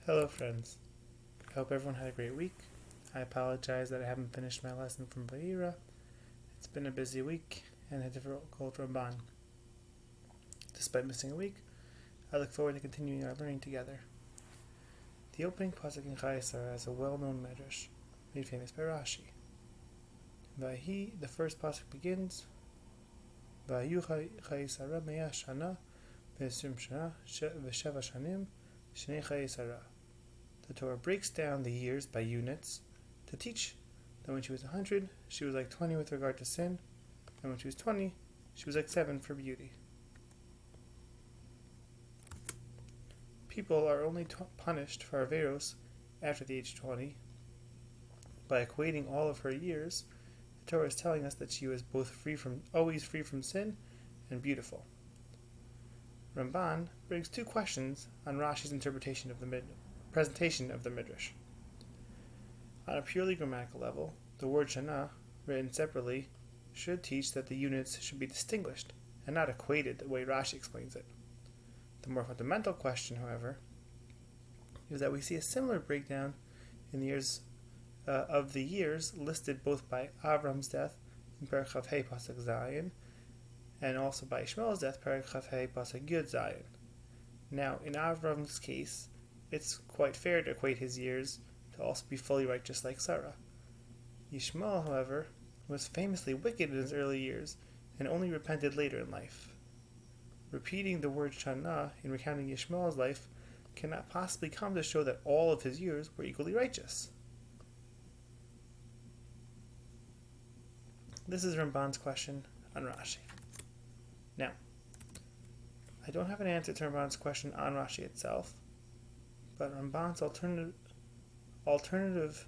Hello, friends. I hope everyone had a great week. I apologize that I haven't finished my lesson from Vayira. It's been a busy week and a difficult Ramban. Despite missing a week, I look forward to continuing our learning together. The opening pasuk in Chayei is a well-known medrash, made famous by Rashi. Vahi, the first pasuk begins, Vayu Chayei me'ah shana ve'esrim shana ve'sheva shanim shnei Chayei. The Torah breaks down the years by units to teach that when she was 100, she was like 20 with regard to sin, and when she was 20, she was like 7 for beauty. People are only punished for averos after the age of 20. By equating all of her years, the Torah is telling us that she was always free from sin and beautiful. Ramban brings two questions on Rashi's interpretation of the presentation of the midrash. On a purely grammatical level, the word shana, written separately, should teach that the units should be distinguished and not equated the way Rashi explains it. The more fundamental question, however, is that we see a similar breakdown in the years of the years listed both by Avram's death in Perek Chayei pasuk Zayin, and also by Ishmael's death, Perek Chayei pasuk Yud Zayin. Now, in Avram's case, it's quite fair to equate his years to also be fully righteous like Sarah. Ishmael, however, was famously wicked in his early years and only repented later in life. Repeating the word Shana in recounting Ishmael's life cannot possibly come to show that all of his years were equally righteous. This is Ramban's question on Rashi. Now, I don't have an answer to Ramban's question on Rashi itself, but Ramban's alternative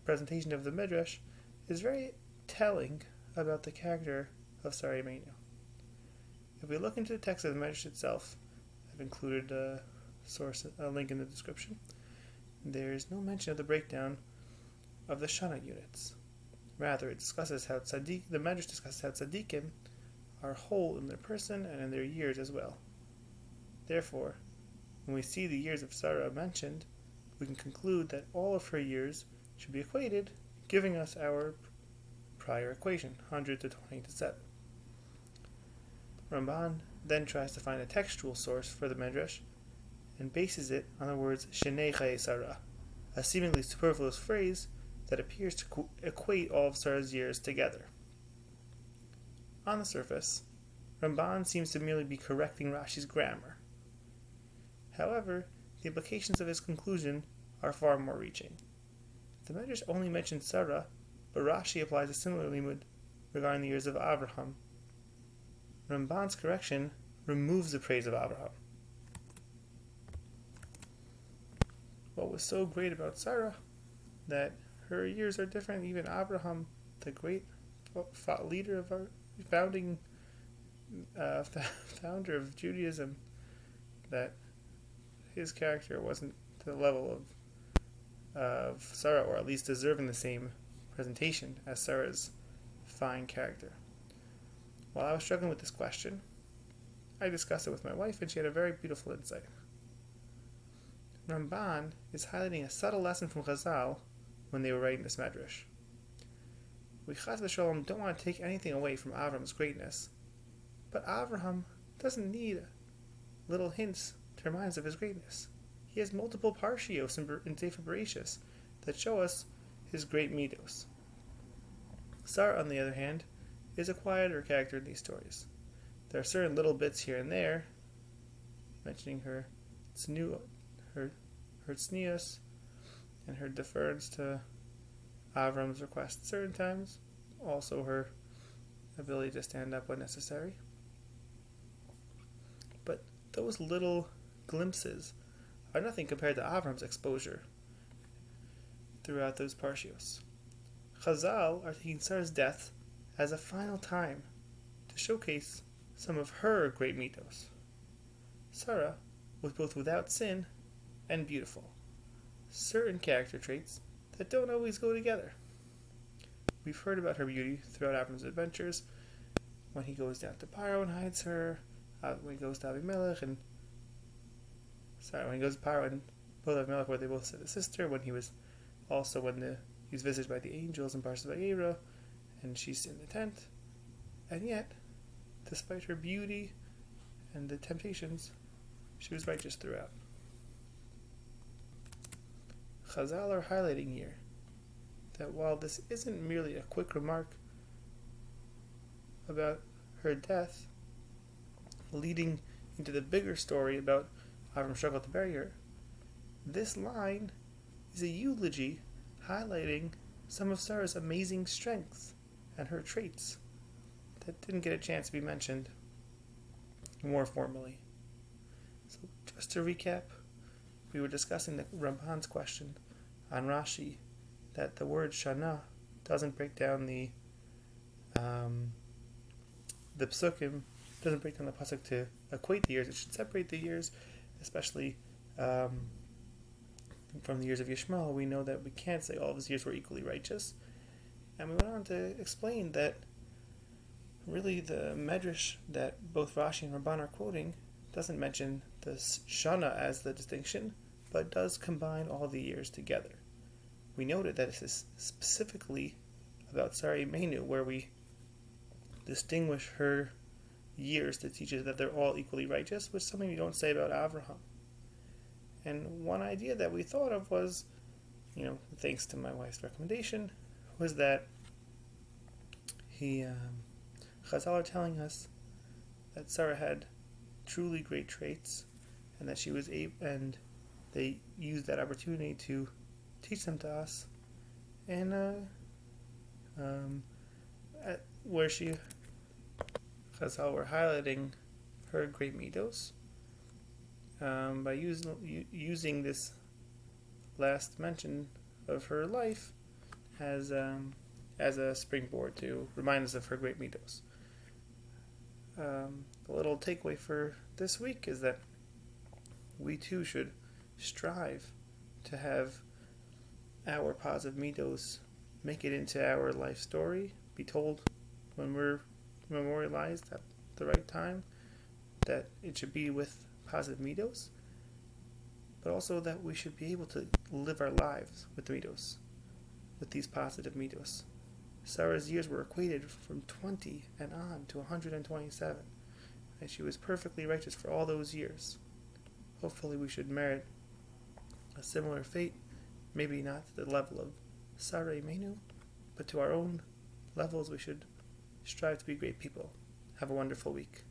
presentation of the Midrash is very telling about the character of Sarah Imeinu. If we look into the text of the Midrash itself, I've included a link in the description. There is no mention of the breakdown of the Shana units. Rather, the Midrash discusses how tzaddikim are whole in their person and in their years as well. Therefore, when we see the years of Sarah mentioned, we can conclude that all of her years should be equated, giving us our prior equation, 100 to 20 to 7. Ramban then tries to find a textual source for the Midrash and bases it on the words Shnei Chayei Sarah, a seemingly superfluous phrase that appears to equate all of Sarah's years together. On the surface, Ramban seems to merely be correcting Rashi's grammar. However, the implications of his conclusion are far more reaching. The Midrash only mentions Sarah, but Rashi applies a similar limud regarding the years of Abraham. Ramban's correction removes the praise of Abraham. What was so great about Sarah that her years are different? Even Abraham, the great leader of our founder of Judaism, that his character wasn't to the level of Sarah, or at least deserving the same presentation as Sarah's fine character. While I was struggling with this question, I discussed it with my wife, and she had a very beautiful insight. Ramban is highlighting a subtle lesson from Chazal when they were writing this medrash. We Chas v'Shalom don't want to take anything away from Avram's greatness, but Avraham doesn't need little hints to remind us of his greatness. He has multiple parshios in Sefer Bereshis that show us his great midot. Sarah, on the other hand, is a quieter character in these stories. There are certain little bits here and there, mentioning her tznius and her deference to Avram's request certain times, also her ability to stand up when necessary. But those little glimpses are nothing compared to Avram's exposure throughout those parshios. Chazal are taking Sarah's death as a final time to showcase some of her great midot. Sarah was both without sin and beautiful, certain character traits that don't always go together. We've heard about her beauty throughout Avram's adventures, when he goes down to Paro and hides her, when he goes to Abimelech, when he goes to Paro and both Avimelech, where they both said his sister, when he was visited by the angels in Parshas Vayera, and she's in the tent, and yet, despite her beauty and the temptations, she was righteous throughout. Chazal are highlighting here that while this isn't merely a quick remark about her death, leading into the bigger story about Avram struggled to bury her, this line is a eulogy highlighting some of Sarah's amazing strengths and her traits that didn't get a chance to be mentioned more formally. So just to recap, we were discussing the Ramban's question on Rashi that the word Shana doesn't break down the psukim, doesn't break down the pasuk to equate the years. It should separate the years, especially from the years of Yishmael. We know that we can't say all of his years were equally righteous. And we went on to explain that really the medrash that both Rashi and Ramban are quoting doesn't mention the Shana as the distinction, but does combine all the years together. We noted that this is specifically about Sarah Imeinu, where we distinguish her years to teach us that they're all equally righteous, which is something we don't say about Avraham. And one idea that we thought of was, thanks to my wife's recommendation, was that Chazal are telling us that Sarah had truly great traits, and that she was and they used that opportunity to teach them to us, and where Chazal were highlighting her great midot by using this last mention of her life as a springboard to remind us of her great midot. The little takeaway for this week is that we too should strive to have our positive midot make it into our life story, be told when we're memorialized at the right time that it should be with positive midot, but also that we should be able to live our lives with midot, with these positive midot. Sarah's years were equated from 20 and on to 127, and she was perfectly righteous for all those years. Hopefully we should merit a similar fate, maybe not to the level of Sarah Imeinu, but to our own levels we should strive to be great people. Have a wonderful week.